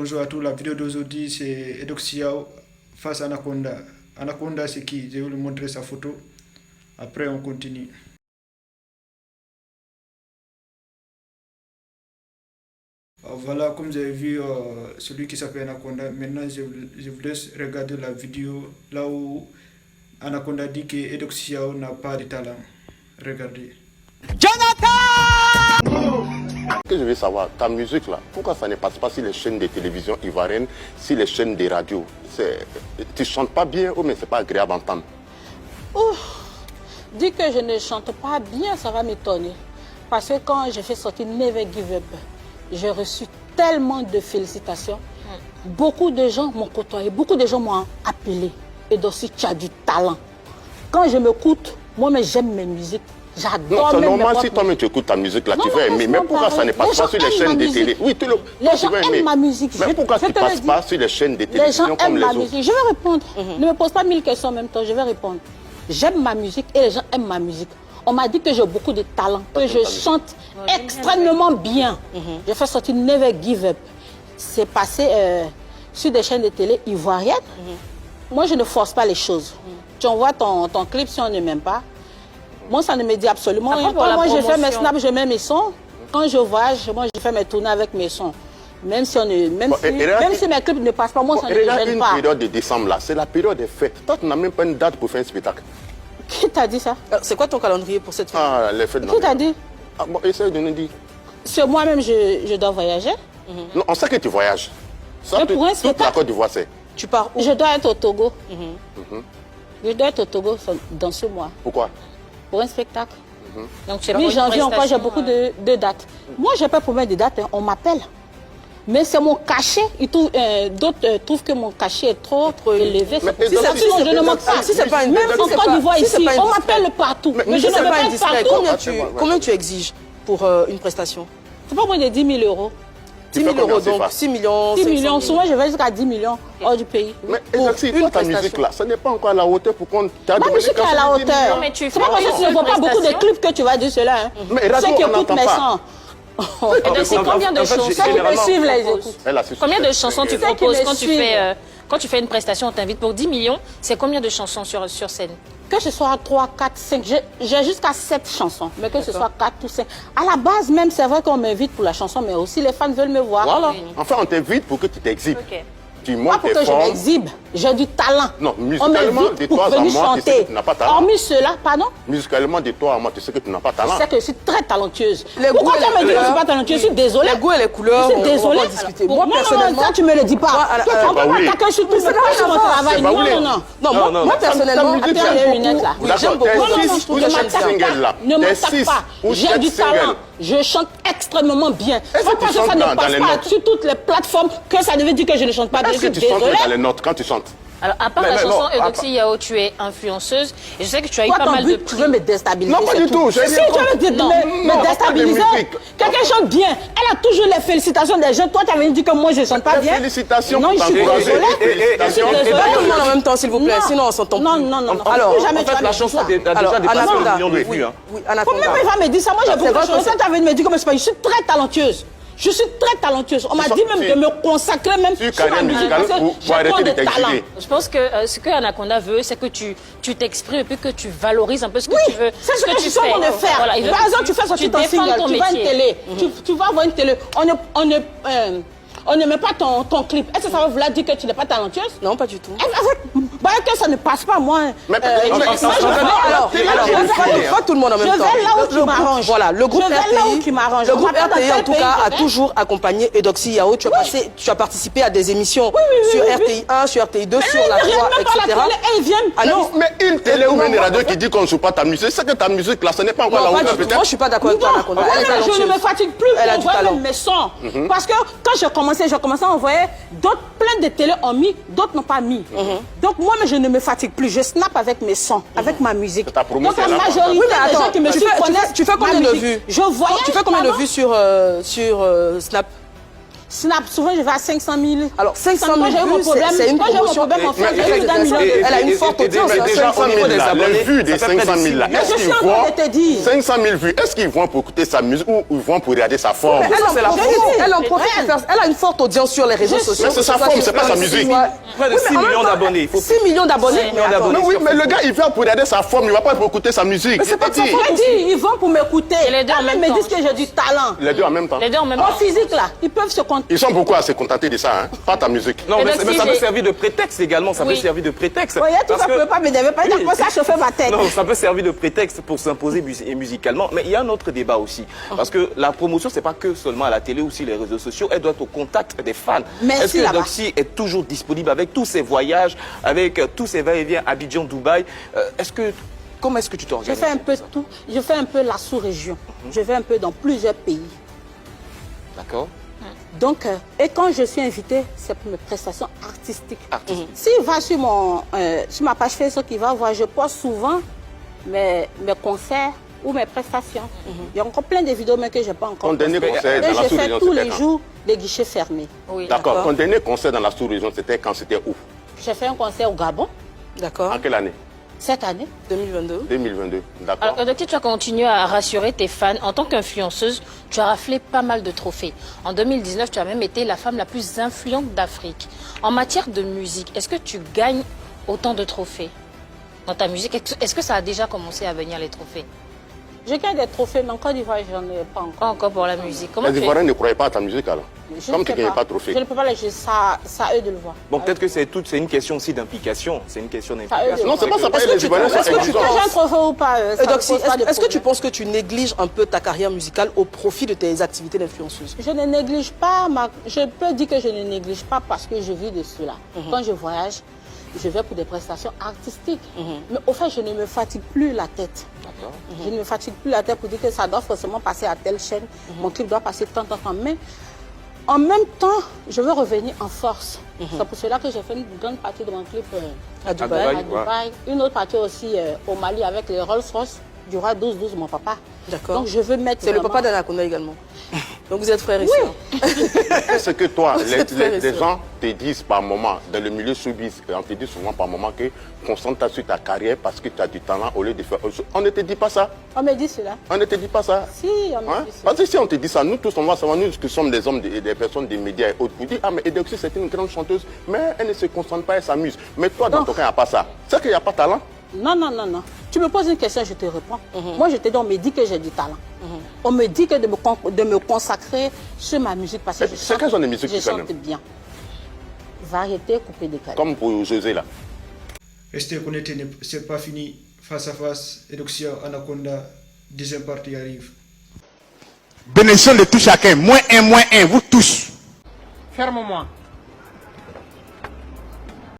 Bonjour à tous, la vidéo d'aujourd'hui c'est Edoxiao face à Anaconda. Anaconda c'est qui? Je vais vous montrer sa photo. Après on continue. Voilà, comme vous avez vu celui qui s'appelle Anaconda. Maintenant je vous laisse regarder la vidéo là où Anaconda dit que Edoxiao n'a pas de talent. Regardez. Jonathan! Ce que je veux savoir, ta musique là, pourquoi ça ne passe pas sur les chaînes de télévision ivoiriennes, sur les chaînes de radio? Tu chantes pas bien, mais c'est pas agréable à entendre. Dis que je ne chante pas bien, ça va m'étonner. Parce que quand j'ai fait sortir Never Give Up, j'ai reçu tellement de félicitations. Beaucoup de gens m'ont côtoyé, beaucoup de gens m'ont appelé. Et aussi, tu as du talent. Quand je m'écoute, moi-même j'aime mes musiques. J'adore. C'est normal si toi-même tu écoutes ta musique là, tu vas aimer. Mais pourquoi ça ne passe pas sur les chaînes de télé? Oui, les gens aiment ma musique. Mais pourquoi ça ne passe pas sur les chaînes de télévision comme les autres? Les gens aiment ma musique. Je vais répondre. Ne me pose pas 1000 questions en même temps, je vais répondre. J'aime ma musique et les gens aiment ma musique. On m'a dit que j'ai beaucoup de talent, que je chante extrêmement bien. J'ai fait sortir Never Give Up. C'est passé sur des chaînes de télé ivoiriennes. Moi, je ne force pas les choses. Tu envoies ton clip si on ne m'aime pas. Moi, ça ne me dit absolument rien. Quand moi, je fais mes snaps, je mets mes sons. Quand je voyage, moi, je fais mes tournées avec mes sons. Même si mes clips ne passent pas, moi, ça ne me gêne pas. Regarde une période de décembre, là, c'est la période des fêtes. Toi, tu n'as même pas une date pour faire un spectacle. Qui t'a dit ça? C'est quoi ton calendrier pour cette fête? Ah, les fêtes. Qui t'a dit? Ah, bon, essaye de nous dire. Sur moi-même, je dois voyager. Non, on sait que tu voyages. Ça, toute la Côte d'Ivoire, c'est. Tu pars où? Je dois être au Togo. Je dois être au Togo dans ce mois. Pourquoi? Pour un spectacle. Donc, tu Mi-janvier encore, j'ai beaucoup de dates. Moi, je n'ai pas de problème de dates, on m'appelle. Mais c'est mon cachet. D'autres trouvent que mon cachet est trop élevé. Je ne manque pas. Si c'est pas une Même en Côte d'Ivoire ici, on m'appelle partout. Mais je ne m'appelle pas indiscret. partout. Combien tu exiges pour une prestation? C'est pas moins de 10 000 euros. 10 000 euros, donc 6 millions. 6 millions, souvent je vais jusqu'à 10 millions hors du pays. Mais exactement, ta musique là, ce n'est pas encore à la hauteur pour qu'on t'a Ma musique est à la hauteur. C'est pas parce que tu ne vois pas beaucoup de clips que tu vas dire cela. Mais radio, on n'entend pas. C'est combien de chansons Combien de chansons tu proposes quand tu fais une prestation, on t'invite pour 10 millions, c'est combien de chansons sur scène? Que ce soit 3, 4, 5, j'ai jusqu'à 7 chansons, mais que ce soit 4 ou 5. À la base même, c'est vrai qu'on m'invite pour la chanson, mais aussi les fans veulent me voir. Voilà, enfin on t'invite pour que tu t'exhibes. Tu montes pour que je m'exhibe, j'ai du talent. Non, musicalement, de toi à moi, tu sais que tu n'as pas talent. Hormis cela, pardon? Musicalement, de toi à moi, tu sais que tu n'as pas talent. Je sais que je suis très talentueuse. Pourquoi tu me dis que je ne suis pas talentueuse? Je suis désolée. Les goûts et les couleurs, je suis désolée. Moi, personnellement... ça, tu me le dis pas. C'est pas Baoulé. sur mon travail. Non, moi, personnellement... Attends, les lunettes là. J'aime beaucoup. Ne m'attaque pas. J'ai du talent. Je chante extrêmement bien. C'est pas parce que ça ne passe pas sur toutes les plateformes que ça veut dire que je ne chante pas bien. Est-ce que tu chantes dans les notes quand tu chantes? Alors, à part la chanson Edoxiao, tu es influenceuse. Et je sais que tu as eu pas mal de prix. Tu veux me déstabiliser? Non, pas du tout. Si tu veux me déstabiliser, quelqu'un chante bien. Elle a toujours les félicitations des gens. Toi, tu avais dit que moi, je ne chante pas bien. Félicitations. Non, je suis désolée. Et pas tout le monde en même temps, s'il vous plaît. Sinon, on s'entend plus. Non. Alors, en fait, la chanson a déjà dépassé le million de vues. Oui, Anaconda. Pourquoi il va me dire ça? Moi, j'ai beaucoup de choses. Tu avais dit que je suis très talentueuse. Je suis très talentueuse. On m'a dit même de me consacrer même sur ma musique parce que j'ai trop de talent. Je pense que ce que Anaconda veut, c'est que tu t'exprimes et puis que tu valorises un peu ce que tu veux. C'est ce que je suis en train de faire. Par exemple, tu fais sortir ton single, tu vas à une télé, tu vas voir une télé. On ne met pas ton clip. Est-ce que ça veut vouloir dire que tu n'es pas talentueuse? Non, pas du tout. Que ça ne passe pas, moi. Alors, pas tout le monde en même temps. Je vais là où tu m'arranges. Voilà, le groupe RTI, en tout cas, a pays. toujours accompagné Edoxiao. Tu as participé à des émissions sur RTI 1, sur RTI 2, sur la 3, etc. Non, mais une télé ou une radio qui dit qu'on ne joue pas ta musique, c'est que ta musique là, ce n'est pas encore la hauteur peut-être. Moi, je ne suis pas d'accord avec toi, Anaconda. Je ne me fatigue plus pour envoyer mes sons. Parce que quand j'ai commencé à envoyer, d'autres, plein de télés ont mis, d'autres n'ont pas mis. Donc moi, je ne me fatigue plus. Je snap avec mes sons, avec ma musique. Ta promo, donc la majorité des gens qui me suivent connaissent. Tu fais combien de vues? Je voyage. Tu fais combien de vues sur Snap? Snap, souvent je vais à 500 000. Alors 500 000 vues, c'est une promotion. Elle a une forte audience. Déjà, au niveau des abonnés, les vues des 500 000 là, est-ce qu'ils vont 500 000 vues, est-ce qu'ils vont pour écouter sa musique ou ils vont pour regarder sa forme? Elle en profite. Elle a une forte audience sur les réseaux sociaux. Mais c'est sa forme, c'est pas sa musique. Près de 6 millions d'abonnés. 6 millions d'abonnés. Mais oui, mais le gars, il vient pour regarder sa forme, il va pas pour écouter sa musique. Mais c'est pas ça. Ils vont pour m'écouter. Les deux en même temps. Ils me disent que j'ai du talent. Les deux en même temps. Les deux en même temps. En physique là, ils peuvent se contenter. Ils sont beaucoup à se contenter de ça, hein? Pas ta musique. Non, mais ça peut servir de prétexte également. Ça peut servir de prétexte. Oui, tu ne peux pas m'énerver, pas dire ça chauffer ma tête. Non, ça peut servir de prétexte pour s'imposer musicalement. Mais il y a un autre débat aussi. Parce que la promotion, c'est pas que seulement à la télé ou sur les réseaux sociaux. Elle doit être au contact des fans. Est-ce que Doxy est toujours disponible avec tous ses voyages, avec tous ses va-et-vient à Abidjan, Dubaï? Comment est-ce que tu t'organises? Je fais un peu tout. Je fais un peu la sous-région. Je vais un peu dans plusieurs pays. D'accord. Donc, et quand je suis invitée, c'est pour mes prestations artistiques. S'il va sur ma page Facebook, il va voir, je poste souvent mes concerts ou mes prestations. Il y a encore plein de vidéos mais que je n'ai pas encore postées. Et je fais tous les jours des guichets fermés. Oui, d'accord. Ton dernier concert dans la sous-région, c'était quand? C'était où? J'ai fait un concert au Gabon. D'accord. En quelle année? Cette année. 2022. 2022, d'accord. Alors, Doxy, tu as continué à rassurer tes fans. En tant qu'influenceuse, tu as raflé pas mal de trophées. En 2019, tu as même été la femme la plus influente d'Afrique. En matière de musique, est-ce que tu gagnes autant de trophées dans ta musique? Est-ce que ça a déjà commencé à venir les trophées? Je gagne des trophées, mais en Côte d'Ivoire, je n'en ai pas encore. Pas encore pour la musique. Les Ivoiriens ne croyaient pas à ta musique alors? Comme tu ne gagnes pas de trophées. Je ne peux pas le dire, ça à eux de le voir. Bon, peut-être que c'est une question aussi d'implication. C'est une question d'implication. Non, c'est pas ça. Les Ivoiriens sont exigeants. J'ai un trophée ou pas? Est-ce que tu penses que tu négliges un peu ta carrière musicale au profit de tes activités d'influenceuse? Je ne néglige pas. Je peux dire que je ne néglige pas parce que je vis de cela. Quand je voyage, je vais pour des prestations artistiques. Mais au fait, je ne me fatigue plus la tête. Je ne me fatigue plus la tête pour dire que ça doit forcément passer à telle chaîne. Mon clip doit passer tant. Mais en même temps, je veux revenir en force. C'est pour cela que j'ai fait une grande partie de mon clip à Dubaï. Une autre partie aussi au Mali avec les Rolls-Royce du roi 12-12, mon papa. D'accord. Donc je veux mettre. C'est le papa d'Anaconda également. Donc vous êtes frères et sœurs. Est-ce que toi, les gens te disent par moment, dans le milieu showbiz, on te dit souvent par moment que concentre-toi sur ta carrière parce que tu as du talent au lieu de faire autre chose. On ne te dit pas ça? On me dit cela. On ne te dit pas ça? Si, on me dit ça. Parce que si on te dit ça, nous tous, on va savoir, nous qui sommes des hommes, des personnes des médias et autres, vous dites, ah mais Doxy c'est une grande chanteuse, mais elle ne se concentre pas, elle s'amuse. Mais toi, dans ton cas, il n'y a pas ça. C'est qu'il n'y a pas de talent? Non. Tu me poses une question, je te réponds. Moi, je te dis, on me dit que j'ai du talent. On me dit que de me consacrer sur ma musique parce que je chante bien. Variété, coupée, décalée. Comme pour José là. Restez connectés, c'est pas fini. Face à face, Doxy Anaconda, deuxième partie arrive. Bénédiction de tout chacun. -1, -1, vous tous. Ferme-moi.